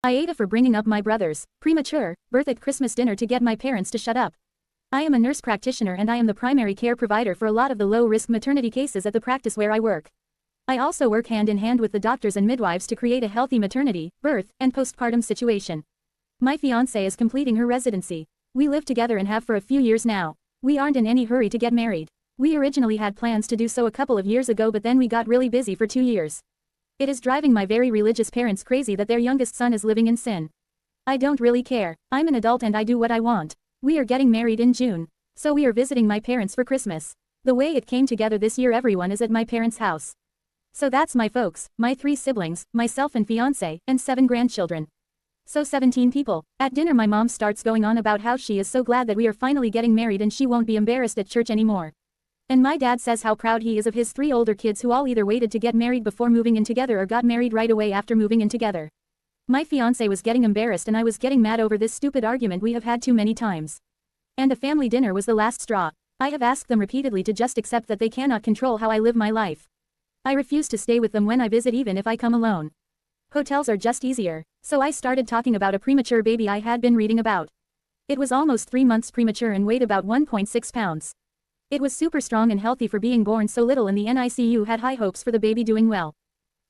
AITA for bringing up my brother's premature birth at Christmas dinner to get my parents to shut up. I am a nurse practitioner and I am the primary care provider for a lot of the low-risk maternity cases at the practice where I work. I also work hand in hand with the doctors and midwives to create a healthy maternity, birth, and postpartum situation. My fiancée is completing her residency. We live together and have for a few years now. We aren't in any hurry to get married. We originally had plans to do so a couple of years ago, but then we got really busy for 2 years. It is driving my very religious parents crazy that their youngest son is living in sin. I don't really care. I'm an adult and I do what I want. We are getting married in June. So we are visiting my parents for Christmas. The way it came together this year, everyone is at my parents' house. So that's my folks, my 3 siblings, myself and fiancé, and 7 grandchildren. So 17 people. At dinner my mom starts going on about how she is so glad that we are finally getting married and she won't be embarrassed at church anymore. And my dad says how proud he is of his 3 older kids who all either waited to get married before moving in together or got married right away after moving in together. My fiancé was getting embarrassed and I was getting mad over this stupid argument we have had too many times. And a family dinner was the last straw. I have asked them repeatedly to just accept that they cannot control how I live my life. I refuse to stay with them when I visit even if I come alone. Hotels are just easier. So I started talking about a premature baby I had been reading about. It was almost 3 months premature and weighed about 1.6 pounds. It was super strong and healthy for being born so little, and the NICU had high hopes for the baby doing well.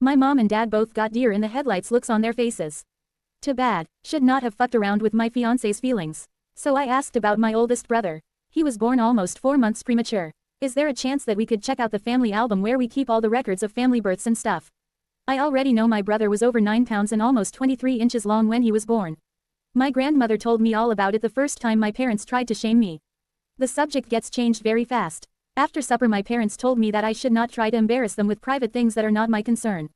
My mom and dad both got deer in the headlights looks on their faces. Too bad. Should not have fucked around with my fiancé's feelings. So I asked about my oldest brother. He was born almost 4 months premature. Is there a chance that we could check out the family album where we keep all the records of family births and stuff? I already know my brother was over 9 pounds and almost 23 inches long when he was born. My grandmother told me all about it the first time my parents tried to shame me. The subject gets changed very fast. After supper my parents told me that I should not try to embarrass them with private things that are not my concern.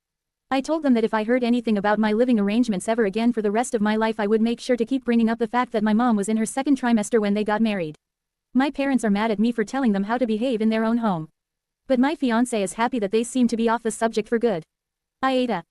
I told them that if I heard anything about my living arrangements ever again for the rest of my life I would make sure to keep bringing up the fact that my mom was in her 2nd trimester when they got married. My parents are mad at me for telling them how to behave in their own home. But my fiancé is happy that they seem to be off the subject for good. AITA.